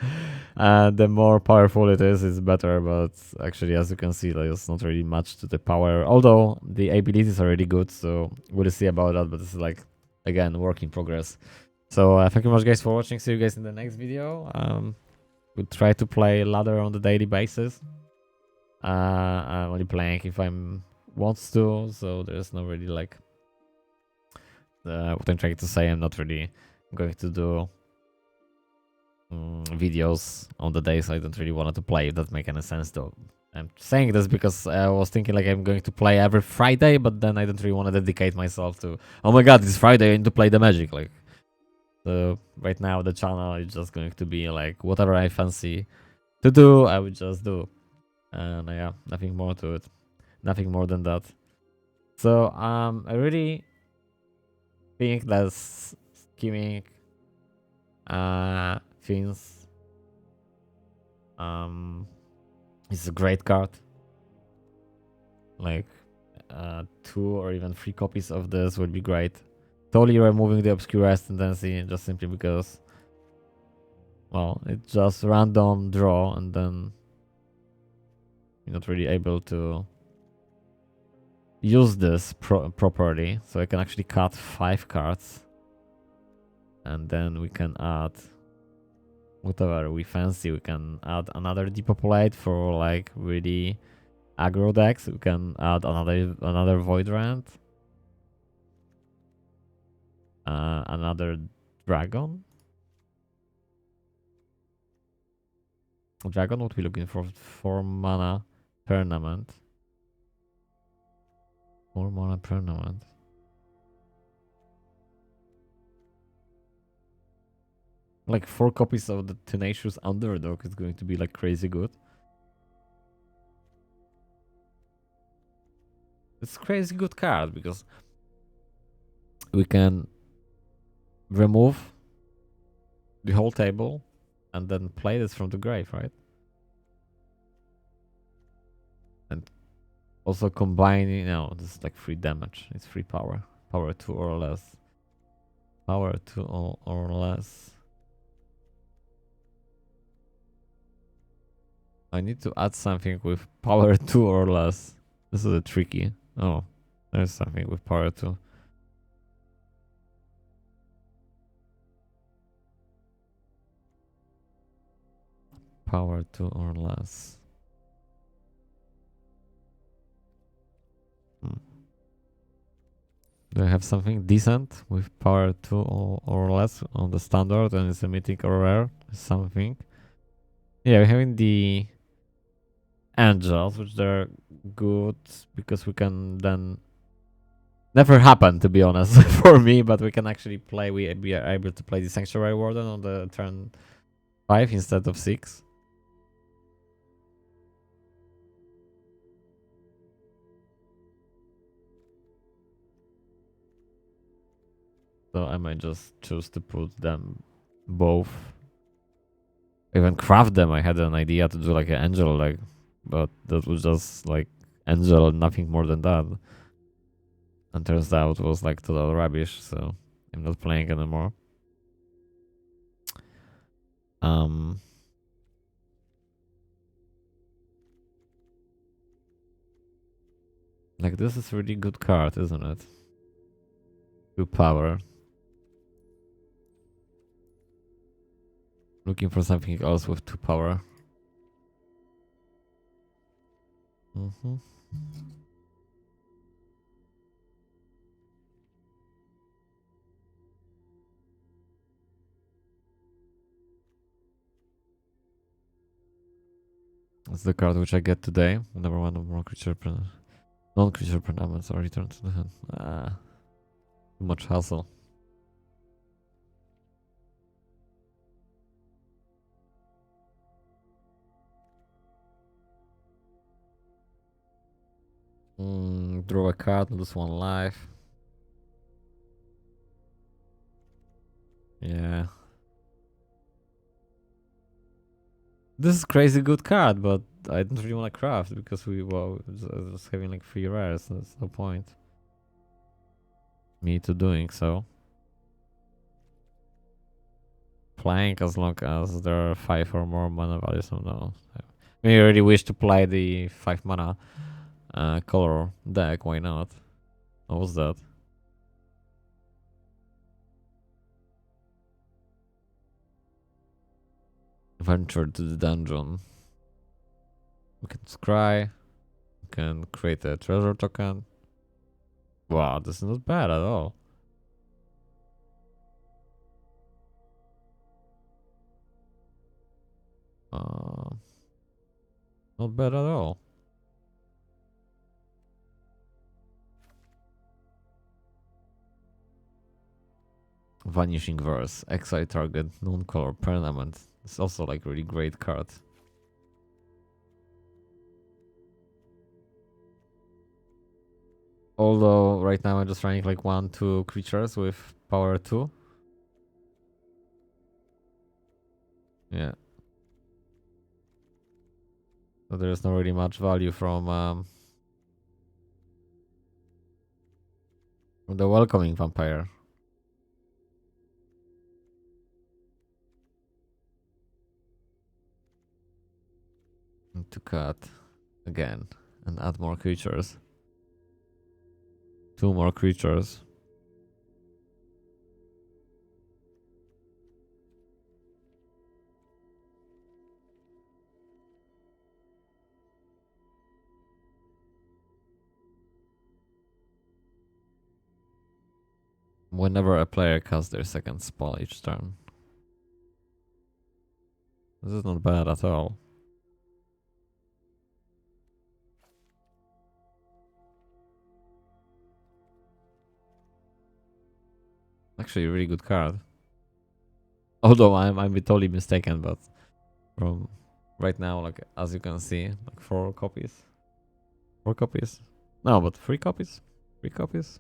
The more powerful it is, it's better, but actually, as you can see, like, it's not really much to the power, although the abilities are really good, so we'll see about that, but this is like, again, work in progress. So thank you very much, guys, for watching. See you guys in the next video. We'll try to play ladder on the daily basis. I'm only playing if I'm wants to, so there's no really like what I'm trying to say. I'm not really going to do videos on the days I don't really want to play, if that make any sense though. I'm saying this because I was thinking like I'm going to play every Friday, but then I don't really want to dedicate myself to, oh my god, it's Friday, I need to play the Magic. Like, so right now the channel is just going to be like whatever I fancy to do, I would just do. And yeah, nothing more to it. Nothing more than that. So I really think that scheming things it's a great card. Like 2 or even 3 copies of this would be great. Totally removing the obscure tendency just simply because, well, it's just random draw and then you're not really able to use this properly. So I can actually cut 5 cards and then we can add whatever we fancy. We can add another depopulate for like really aggro decks. We can add another Void Rant, another Dragon. Dragon, what we looking for? 4 mana permanent. 4 mana permanent. Like 4 copies of the Tenacious Underdog is going to be like crazy good. It's crazy good card because we can remove the whole table and then play this from the grave, right? And also combining, you know, this is like 3 damage. It's 3 power. Power 2 or less. Power 2 or less. I need to add something with power 2 or less. This is a tricky. Oh, there's something with power 2. Power 2 or less. Do I have something decent with power 2 or less on the standard and it's a mythic or rare? Something. Yeah, we're having the angels, which they're good because we can then never happen, to be honest, for me, but we can actually play, we are able to play the Sanctuary Warden on the turn 5 instead of 6. So I might just choose to put them both. Even craft them. I had an idea to do like an angel leg, but that was just like angel, nothing more than that. And turns out it was like total rubbish, so I'm not playing anymore. Like this is really good card, isn't it? 2 power. Looking for something else with 2 power. That's the card which I get today. Whenever one or more creature non-creature permanents are returned to the hand. Too much hassle. Draw a card, lose 1 life. Yeah. This is crazy good card, but I don't really want to craft because we were just having like 3 rares, so there's no point me to doing so. Playing as long as there are 5 or more mana values, so no. I mean, I really wish to play the 5 mana color deck, why not? What was that? Venture to the dungeon. We can scry. We can create a treasure token. Wow, this is not bad at all. Not bad at all. Vanishing Verse. Exile target. Non-color permanent. It's also like really great card. Although right now I'm just running like 1-2 creatures with power 2. Yeah. So there's not really much value from the Welcoming Vampire. To cut again and add more creatures. 2 more creatures. Whenever a player casts their second spell each turn. This is not bad at all. Actually, a really good card. Although I might be totally mistaken, but from right now, like as you can see, like 4 copies. 4 copies? No, but 3 copies. 3 copies.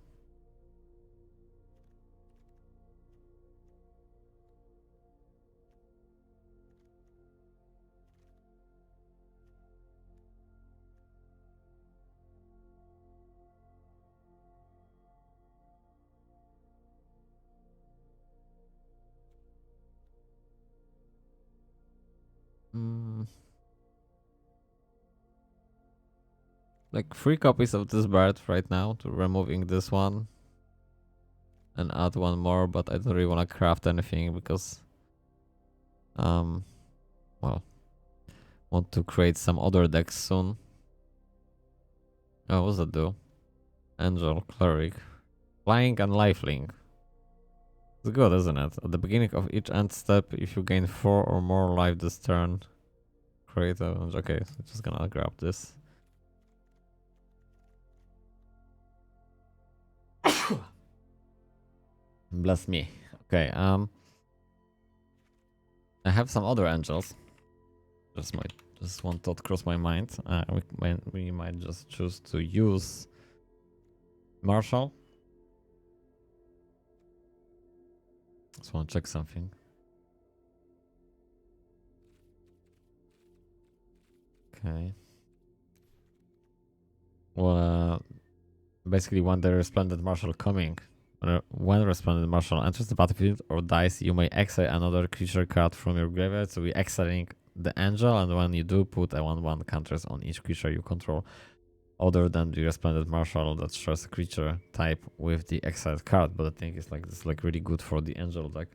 Like 3 copies of this bird right now to removing this one and add 1 more, but I don't really want to craft anything because well, want to create some other decks soon. Oh, what's that do? Angel, Cleric, Flying and Lifelink. It's good, isn't it? At the beginning of each end step, if you gain 4 or more life this turn, create a... Okay, so just gonna grab this. Bless me. Okay, I have some other angels. Just one thought crossed my mind. We might just choose to use Marshall. Just want to check something. Okay. Well, basically, when the Resplendent Marshal coming, when Resplendent Marshal enters the battlefield or dies, you may exile another creature card from your graveyard. So we're exiling the Angel, and when you do, put a 1/1 counters on each creature you control, other than the Resplendent Marshal that shares a creature type with the exiled card. But the thing is, like, this is like really good for the Angel deck.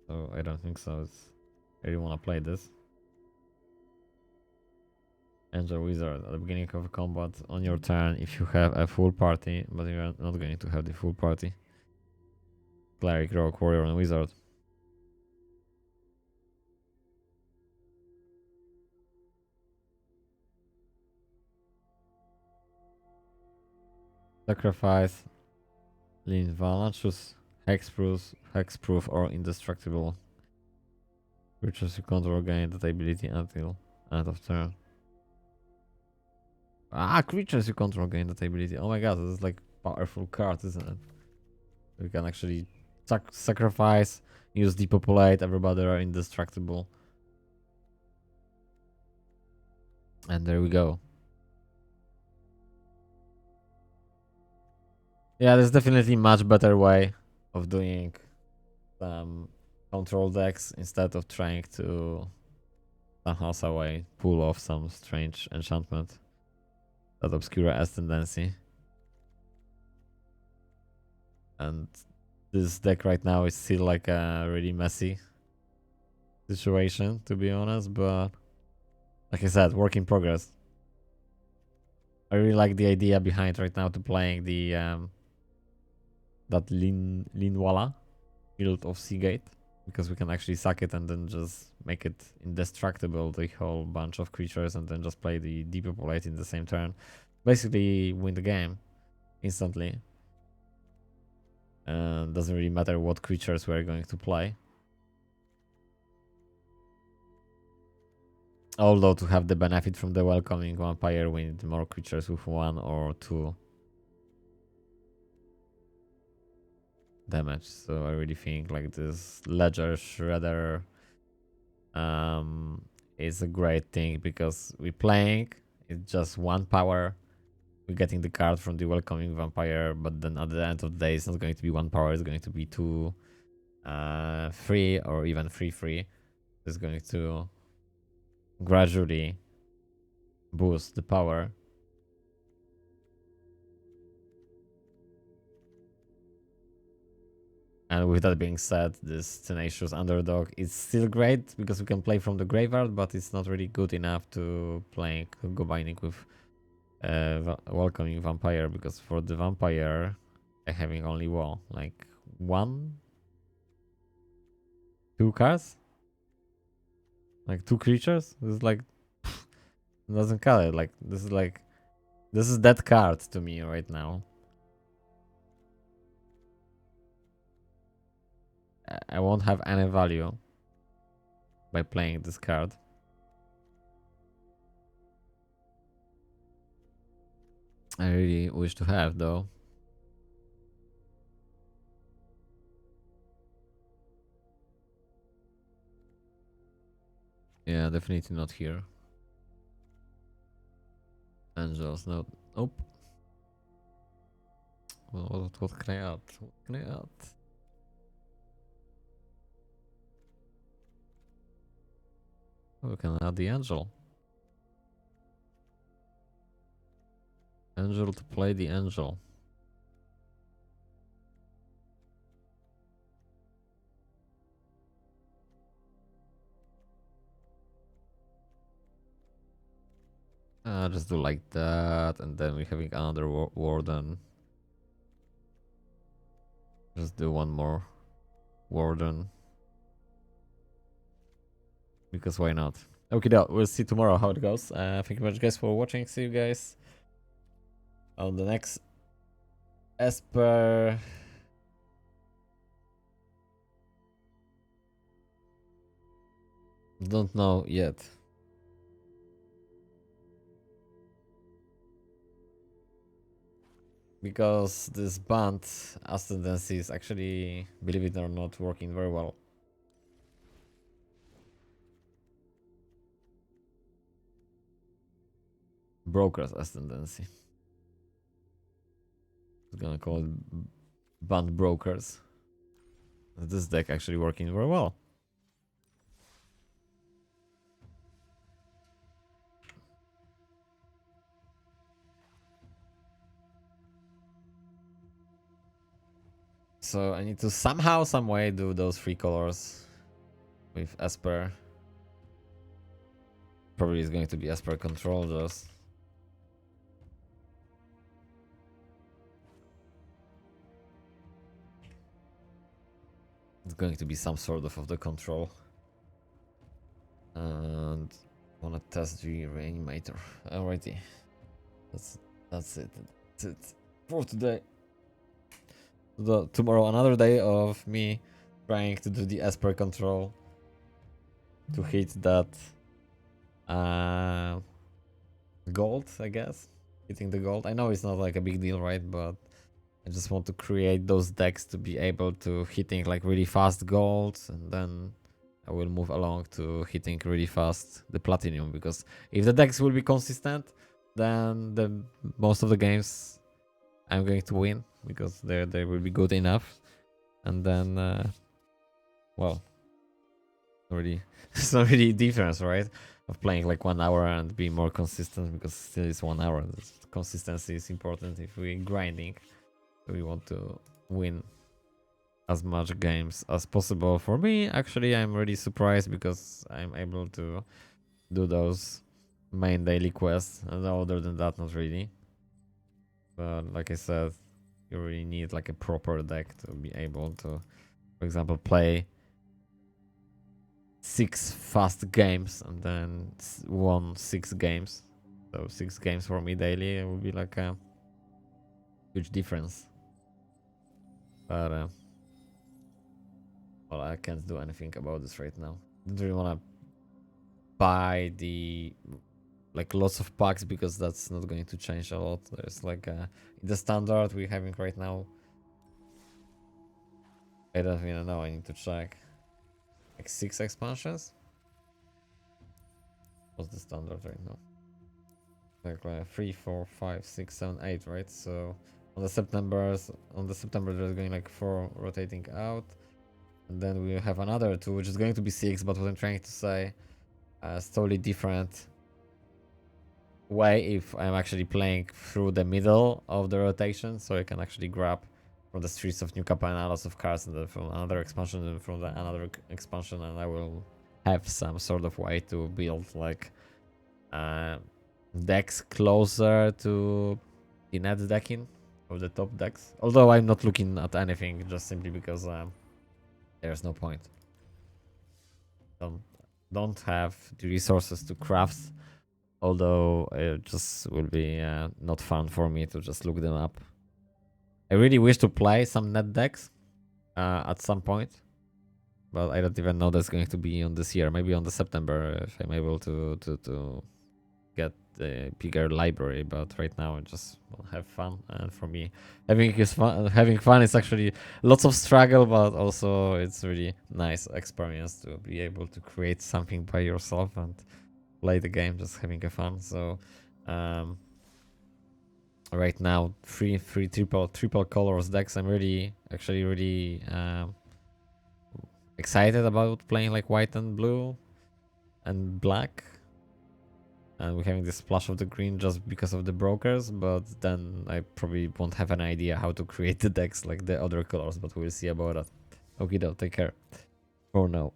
So I don't think so. I really want to play this. Angel Wizard at the beginning of a combat on your turn if you have a full party, but you're not going to have the full party. Cleric, Rogue, Warrior, and Wizard. Sacrifice. Lean Vala. Choose Hexproof, or Indestructible. Creatures you control gain that ability until end of turn. Ah, creatures you control gain that ability. Oh my god, this is like powerful card, isn't it? We can actually sacrifice, use depopulate, everybody are indestructible. And there we go. Yeah, there's definitely much better way of doing some control decks instead of trying to somehow some way pull off some strange enchantment that Obscura Ascendancy. And this deck right now is still like a really messy situation, to be honest, but like I said, work in progress. I really like the idea behind right now to playing the that Linwala Field of Seagate, because we can actually sack it and then just make it indestructible, the whole bunch of creatures, and then just play the depopulate in the same turn. Basically win the game instantly. Doesn't really matter what creatures we're going to play. Although to have the benefit from the welcoming vampire, we need more creatures with 1 or 2 damage. So I really think like this Ledger Shredder is a great thing, because we're playing, it's just 1 power. We're getting the card from the welcoming vampire, but then at the end of the day, it's not going to be 1 power, it's going to be 2, 3, or even 3/3. It's going to gradually boost the power. And with that being said, this Tenacious Underdog is still great because we can play from the graveyard, but it's not really good enough to combining with welcoming vampire, because for the vampire, I'm having only like 1, 2 cards, like 2 creatures. This is like doesn't cut it. Like this is that card to me right now. I won't have any value by playing this card. I really wish to have, though. Yeah, definitely not here. Angels, no. Nope. What can I add? What can I add? Oh, we can add the Angel. Angel to play the Angel. Just do like that, and then we're having another Warden. Just do 1 more Warden. Because why not? Okay, we'll see tomorrow how it goes. Thank you very much, guys, for watching. See you guys on the next Esper. Don't know yet. because this band ascendancy is actually, believe it or not, working very well. Brokers ascendancy. I'm gonna call it band brokers. This deck actually working very well. So I need to somehow, some way do those 3 colors with Esper. Probably is going to be Esper control just. It's going to be some sort of the control. And wanna test the reanimator. Alrighty. That's it. That's it for today. Tomorrow another day of me trying to do the Esper control to hit that gold, I guess. Hitting the gold. I know it's not like a big deal, right? But I just want to create those decks to be able to hitting like really fast gold, and then I will move along to hitting really fast the platinum, because if the decks will be consistent, then most of the games I'm going to win, because they will be good enough. And then well, already it's not really difference, right, of playing like 1 hour and being more consistent, because still it's 1 hour. Consistency is important if we're grinding. We want to win as much games as possible. For me, actually, I'm really surprised because I'm able to do those main daily quests, and other than that, not really. But like I said, you really need like a proper deck to be able to, for example, play 6 fast games and then won 6 games. So 6 games for me daily, it would be like a huge difference. But well, I can't do anything about this right now. Don't really wanna buy the like lots of packs, because that's not going to change a lot. There's like the standard we're having right now. I don't even know. I need to check. Like 6 expansions. What's the standard right now? Like 3, 4, 5, 6, 7, 8, right? So on the September there's going like 4 rotating out. And then we have another 2, which is going to be 6, but what I'm trying to say is totally different way if I'm actually playing through the middle of the rotation, so I can actually grab from the streets of New Capenna lots of cards, and then from another expansion, and from another expansion, and I will have some sort of way to build like decks closer to the net decking of the top decks. Although I'm not looking at anything, just simply because there's no point. Don't have the resources to craft, although it just will be not fun for me to just look them up. I really wish to play some net decks at some point, but I don't even know that's going to be on this year. Maybe on the September, if I'm able to get the bigger library. But right now I just want to have fun, and for me having fun is actually lots of struggle, but also it's really nice experience to be able to create something by yourself and play the game just having a fun. So right now 3 triple colors decks. I'm really excited about playing like white and blue and black, and we're having this splash of the green just because of the brokers, but then I probably won't have an idea how to create the decks like the other colors, but we'll see about that. Okay though, take care for now.